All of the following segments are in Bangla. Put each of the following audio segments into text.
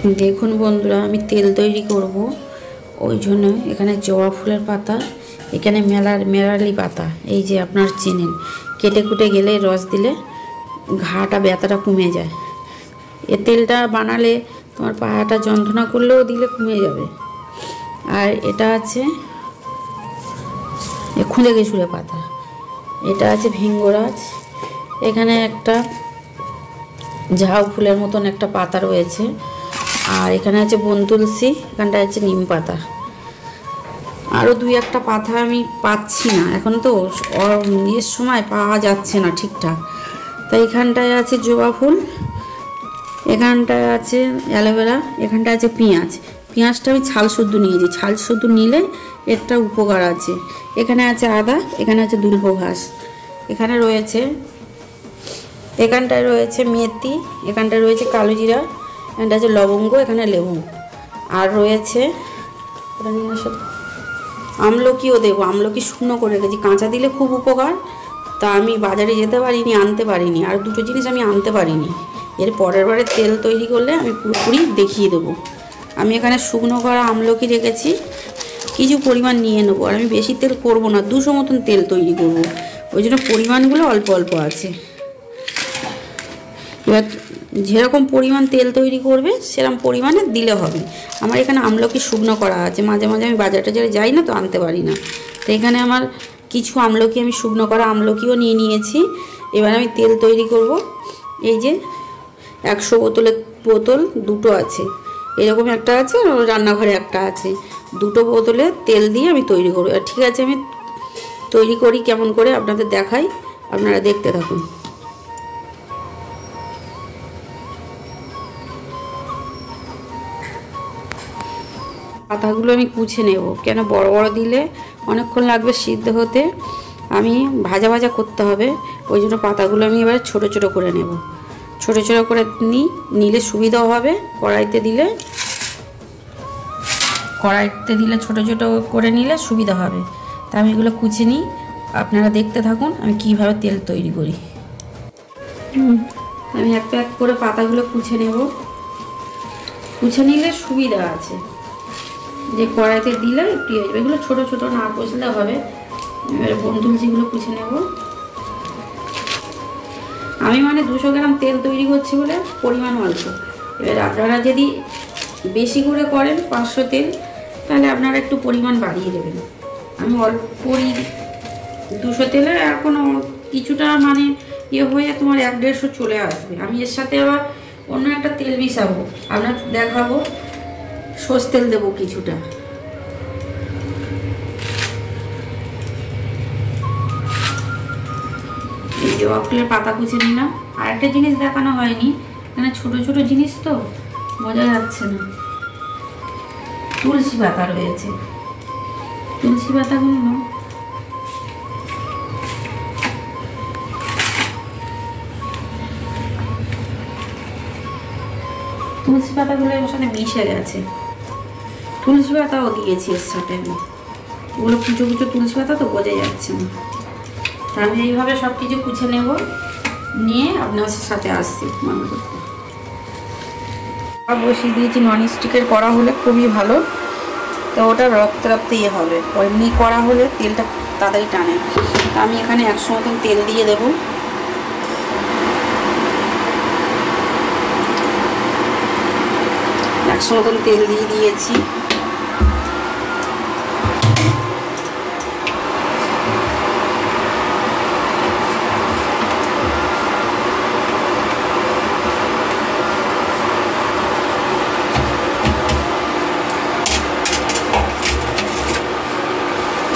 দেখুন বন্ধুরা, আমি তেল তৈরি করব, ওই জন্য এখানে জবা ফুলের পাতা, এখানে মেরালি পাতা, এই যে আপনার চেনেন, কেটে কুটে গেলে রস দিলে ঘাটা ব্যথাটা কমে যায়। এ তেলটা বানালে তোমার পাহাটা যন্ত্রণা করলেও দিলে কমে যাবে। আর এটা আছে খুঁজে গেছুরে পাতা, এটা আছে ভিঙ্গরাজ, এখানে একটা ঝাউ ফুলের মতন একটা পাতা রয়েছে, আর এখানে আছে বন তুলসী, এখানটা আছে নিম পাতা। আরও দুই একটা পাতা আমি পাচ্ছি না, এখন তো এর সময় পাওয়া যাচ্ছে না ঠিকঠাক। তাই এখানটায় আছে জবা ফুল, এখানটায় আছে অ্যালোভেরা, এখানটায় আছে পেঁয়াজটা আমি ছাল শুদ্ধ নিয়েছি, ছাল শুদ্ধ নিলে একটা উপকার আছে। এখানে আছে আদা, এখানে আছে দুল্প ঘাস, এখানে রয়েছে, এখানটায় রয়েছে মেথি, এখানটায় রয়েছে কালো জিরা, এখানটা আছে লবঙ্গ, এখানে লেবু, আর রয়েছে আমলকিও দেবো। আমলকি শুকনো করে রেখেছি, কাঁচা দিলে খুব উপকার। তা আমি বাজারে যেতে পারিনি, আনতে পারিনি, আর দুটো জিনিস আমি আনতে পারিনি। এর পরের বারে তেল তৈরি করলে আমি পুরোপুরি দেখিয়ে দেবো। আমি এখানে শুকনো করা আমলকি রেখেছি, কিছু পরিমাণ নিয়ে নেবো। আর আমি বেশি তেল করব না, 200 মতন তেল তৈরি করব, ওই জন্য পরিমাণগুলো অল্প অল্প আছে। এবার যেরকম পরিমাণ তেল তৈরি করবে সেরকম পরিমাণে দিলে হবে। আমার এখানে আমলকি শুকনো করা আছে, মাঝে মাঝে আমি বাজার টাজারে যাই না, তো আনতে পারি না। তো এখানে আমার কিছু আমলকি, আমি শুকনো করা আমলকিও নিয়ে নিয়েছি। এবার আমি তেল তৈরি করব। এই যে 100 বোতলের বোতল দুটো আছে, এরকম একটা আছে, রান্নাঘরে একটা আছে, দুটো বোতলে তেল দিয়ে আমি তৈরি করব। আর ঠিক আছে, আমি তৈরি করি কেমন করে আপনাদের দেখাই, আপনারা দেখতে থাকুন। পাতাগুলো আমি কুচে নেব, কেন বড় বড় দিলে অনেকক্ষণ লাগবে সিদ্ধ হতে, আমি ভাজা ভাজা করতে হবে, ওই জন্য পাতাগুলো আমি এবার ছোট ছোট করে নেব। ছোট ছোট করে নিলে সুবিধাও হবে, কড়াইতে দিলে ছোট ছোট করে নিলে সুবিধা হবে। তা আমি এগুলো কুচে নিই, আপনারা দেখতে থাকুন আমি কিভাবে তেল তৈরি করি। আমি এক এক করে পাতাগুলো কুচে নেব, কুচে নিলে সুবিধা আছে, যে কড়াইতে দিলে একটু আসবে। এগুলো ছোটো ছোটো না কষলে হবে। এবারে বন তুলসীগুলো কুচে নেব। আমি 200 গ্রাম তেল তৈরি করছি বলে পরিমাণ অল্প। এবার আপনারা যদি বেশি করে করেন 500 তেল, তাহলে আপনারা একটু পরিমাণ বাড়িয়ে দেবেন। আমি অল্প করি 200 তেলে, এখনও কিছুটা হয়ে তোমার 150 চলে আসবে। আমি এর সাথে আবার অন্য একটা তেল মিশাবো, আপনার দেখাবো। সর্ষের তেল দেবো কিছুটা। এই জবা ফুলের পাতা কুচে নিলাম। আর একটা জিনিস দেখানো হয়নি, এখানে ছোট ছোট জিনিস তো বোঝা যাচ্ছে না, তুলসী পাতা রয়েছে, তুলসী পাতাগুলো এর সাথে মিশে গেছে। তুলসী পাতাও দিয়েছি এর সাথে, আমি ওগুলো কুচো কুচো তুলসী পাতা তো বোঝা যাচ্ছে না। তা আমি এইভাবে সব কিছু কুচে নেব, নিয়ে আপনার সাথে আসছি মনে করতে। বসিয়ে দিয়েছি, ননস্টিকের কড়া হলে খুবই ভালো, তো ওটা রক্ত হবে। এমনি কড়া হলে তেলটা তাড়াতাড়ি টানে। তা আমি এখানে 100 মতন তেল দিয়ে দেবো। মতন তেল দিয়ে দিয়েছি।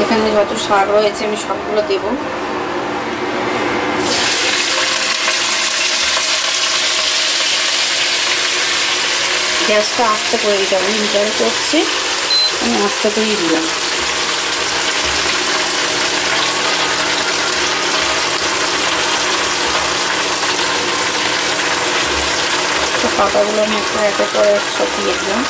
এখানে যত শাক রয়েছে আমি সবগুলো দেব। গ্যাসটা আস্তে করে দিতে হবে, হিটারে করছি, আমি আস্তে করেই দিলাম। পাতাগুলো আমি একটা একটা করে সব দিয়ে দিলাম।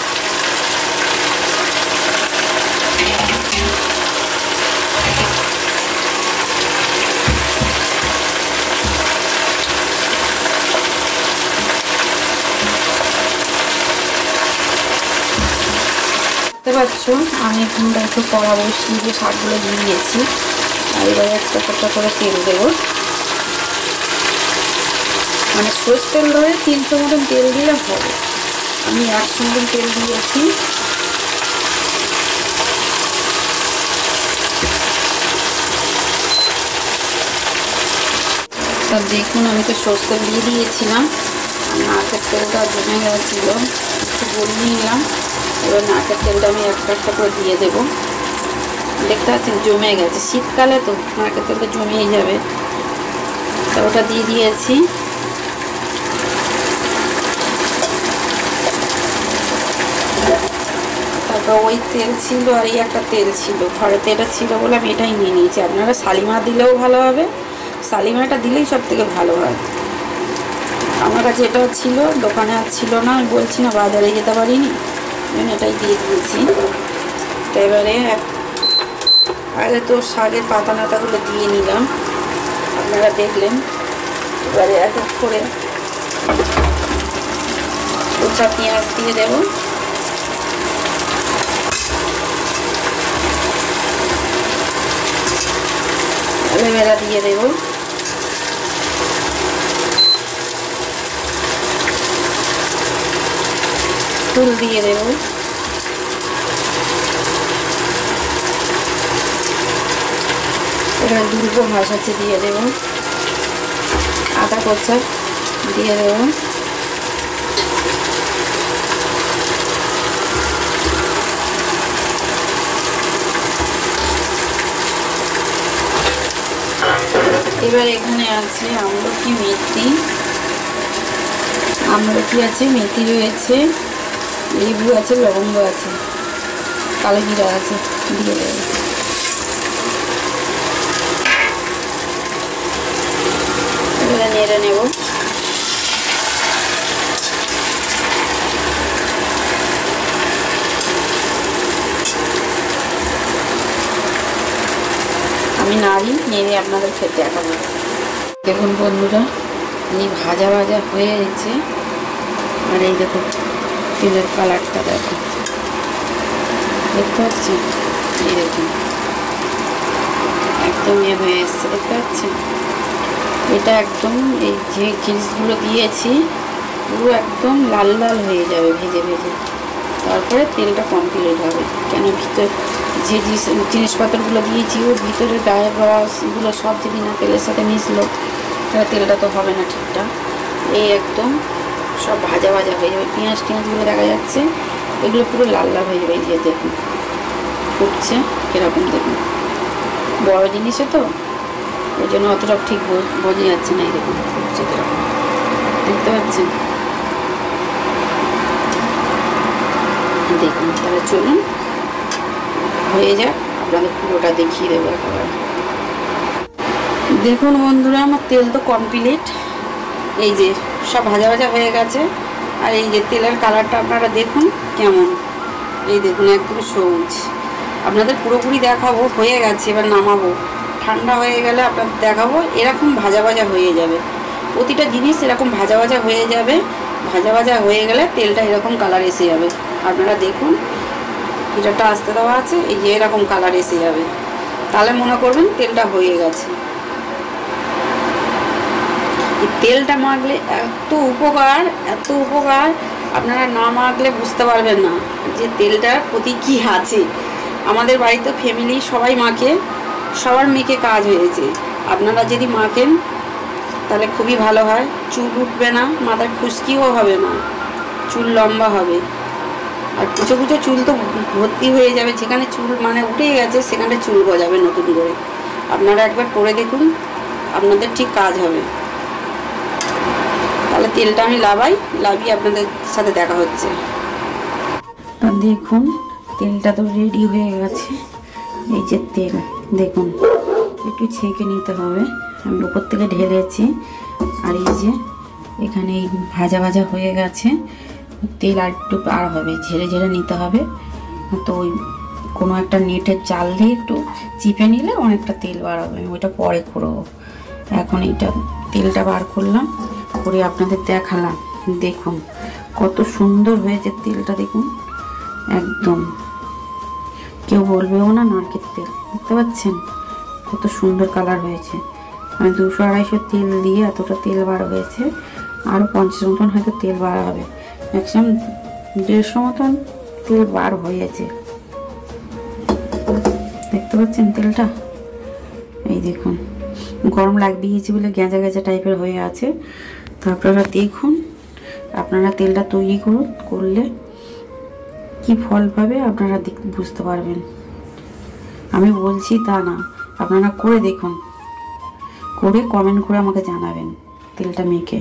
পাচ্ছ আমি এখানটা একটু কড়া বসিয়ে যে শাকগুলো দিয়ে দিয়েছি, আর এবারে একটা করে তেল দেবো। মানে সরষের তেল ধরে 300 মতন তেল দিলে হবে। আমি 100 মতন তেল দিয়েছি। তা দেখুন আমি তো সরষের তেল দিয়ে দিয়েছিলাম, নারকেল তেলটা জমে গেছিলো, একটু গলিয়ে নিলাম। এবার নারকেল তেলটা আমি একটা করে দিয়ে দেবো। দেখতে পাচ্ছেন জমে গেছে, শীতকালে তো নারকেল তেলটা জমেই যাবে। তা ওটা দিয়ে দিয়েছি। তারপর ওই তেল ছিল আর এই একটা তেল ছিল, ঘরে তেলটা ছিল বলে আমি এটাই নিয়ে নিয়েছি। আপনারা শালিমার দিলেও ভালো হবে, শালিমারটা দিলেই সব থেকে ভালো হয়। আমার কাছে এটা ছিল, দোকানে আর ছিল না, আমি বলছি না বাজারে যেতে পারিনি, আমি এটাই দিয়ে দিয়েছি। এবারে আগে তো শাকের পাতা নাতাগুলো দিয়ে নিলাম, আপনারা দেখলেন। এবারে এক এক করে কোচা পেঁয়াজ দিয়ে দেব। অ্যালোভেরা দিয়ে দেব। ফুল দিয়ে দেব। এবার দুর্গ ঘাস আছে দিয়ে দেব। আদা কোচা দিয়ে দেব। এবার এখানে আছে আমলকি, মেথি, আমলকি আছে, মেথি রয়েছে, লেবু আছে, লবঙ্গ আছে, কালো জিরা আছে, দিয়ে দেব। এবারে নেড়ে নেব। আমি নাড়ি নেড়ে আপনাদের খেতে দেখাবো। দেখুন বন্ধুরা, এই ভাজা হয়ে গেছে। আর এই দেখুন তেলের কালারটা দেখুন, দেখতে পাচ্ছেন? এই দেখুন একদম হয়ে এসছে, দেখতে পাচ্ছেন? এটা একদম এই যে জিনিসগুলো দিয়েছি পুরো একদম লাল লাল হয়ে যাবে ভেজে ভেজে, তারপরে তেলটা কমপ্লিট হবে। কেন ভিতর যে জিনিসপত্রগুলো দিয়েছি ওর ভিতরে গায়ের রসগুলো সব যদি না তেলের সাথে মিশলো তাহলে তেলটা তো হবে না ঠিকঠাক। এই একদম সব ভাজা হয়ে যাবে। পেঁয়াজগুলো দেখা যাচ্ছে, এগুলো পুরো লাল লাল হয়ে যাবে। এই যে দেখুন ফুটছে কীরকম, দেখুন বড় জিনিসে তো ওই জন্য অতটা ঠিক বোঝা যাচ্ছে না। এই দেখুন ফুটছে কীরকম, দেখতে পাচ্ছেন? দেখুন তাহলে চলুন হয়ে যাক, আপনাদের পুরোটা দেখিয়ে দেবো একেবারে। দেখুন বন্ধুরা আমার তেল তো কমপ্লিট, এই যে সব ভাজা হয়ে গেছে। আর এই যে তেলের কালারটা আপনারা দেখুন কেমন, এই দেখুন একদম সবুজ। আপনাদের পুরোপুরি দেখাবো, হয়ে গেছে এবার নামাবো। ঠান্ডা হয়ে গেলে আপনাদের দেখাবো। এরকম ভাজা হয়ে যাবে, প্রতিটা জিনিস এরকম ভাজা হয়ে যাবে। ভাজা হয়ে গেলে তেলটা এরকম কালার এসে যাবে। আপনারা দেখুন হিটারটা আস্তে দেওয়া আছে, এই যে এরকম কালার এসে যাবে, তাহলে মনে করবেন তেলটা হয়ে গেছে। এই তেলটা মাখলে এত উপকার, আপনারা না মাখলে বুঝতে পারবেন না যে তেলটার প্রতি কী আছে। আমাদের বাড়িতে ফ্যামিলি সবাই মাখে, সবার মেখে কাজ হয়েছে। আপনারা যদি মাখেন তাহলে খুবই ভালো হয়। চুল উঠবে না, মাথার খুশকিও হবে না, চুল লম্বা হবে। আর কুচো চুল তো ভর্তি হয়ে যাবে, যেখানে চুল মানে উঠে গেছে সেখানে চুল গজাবে নতুন করে। আপনারা একবার করে দেখুন, আপনাদের ঠিক কাজ হবে। তাহলে তেলটা আমি লাভিয়ে আপনাদের সাথে দেখা হচ্ছে। দেখুন তেলটা তো রেডি হয়ে গেছে। এই যে তেল দেখুন, একটু ছেঁকে নিতে হবে। আমি উপর থেকে ঢেলেছি। আর এই যে এখানে এই ভাজা হয়ে গেছে, তেল আর একটু আর হবে, ঝেড়ে নিতে হবে। তো ওই কোনো একটা নেটের জাল দিয়ে একটু চিপে নিলে অনেকটা তেল বার হবে। ওইটা পরে করবো। এখন এইটা তেলটা বার করলাম, করে আপনাদের দেখালাম। দেখুন কত সুন্দর হয়েছে তেলটা, দেখুন একদম কেউ বলবেও না নারকেল তেল। দেখতে পাচ্ছেন কত সুন্দর কালার হয়েছে। মানে 200-250 তেল দিয়ে এতটা তেল বার হয়েছে। আরও 50 মতন হয়তো তেল বার হবে, ম্যাক্সিমাম 150 মতন তেল বার হয়েছে। দেখতে পাচ্ছেন তেলটা, এই দেখুন গরম লাগিয়েছি বলে গেঁজা গেঁজা টাইপের হয়ে আছে। তো আপনারা দেখুন, আপনারা তেলটা তৈরি করুন, করলে কি ফল পাবে আপনারা বুঝতে পারবেন। আমি বলছি তা না, আপনারা করে দেখুন, করে কমেন্ট করে আমাকে জানাবেন তেলটা মেখে।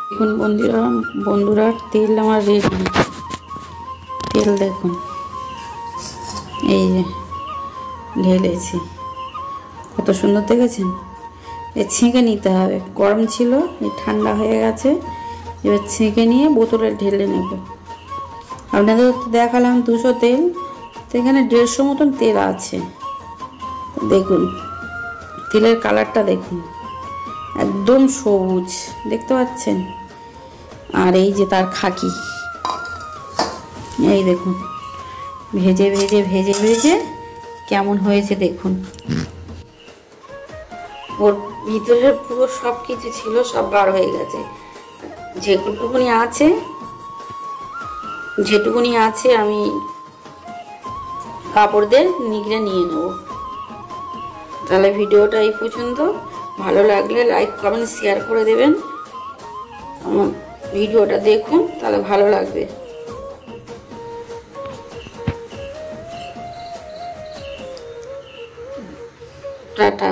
দেখুন বন্ধুরা তেল আমার রেডি। তেল দেখুন, এই যে ঢেলেছি, কত সুন্দর দেখেছেন। ছেঁকে নিতে হবে, গরম ছিল এই ঠান্ডা হয়ে গেছে। এবার ছেঁকে নিয়ে বোতলে ঢেলে নেব। আপনাদের দেখালাম 200 তেল, তো এখানে 150 মতন তেল আছে। দেখুন তেলের কালারটা দেখুন, একদম সবুজ, দেখতে পাচ্ছেন। আর এই যে তার খাকি, এই দেখুন ভেজে ভেজে ভেজে ভেজে কেমন হয়েছে দেখুন। ওর ভিতরে পুরো সব কিছু ছিল, সব বার হয়ে গেছে। যেটুকুনি আছে আমি কাপড় দিয়ে নিগড়ে নিয়ে নেব। তাহলে ভিডিওটা এই পর্যন্ত। ভালো লাগলে লাইক কমেন্ট শেয়ার করে দেবেন। আমার ভিডিওটা দেখুন, তাহলে ভালো লাগবে। টাটা।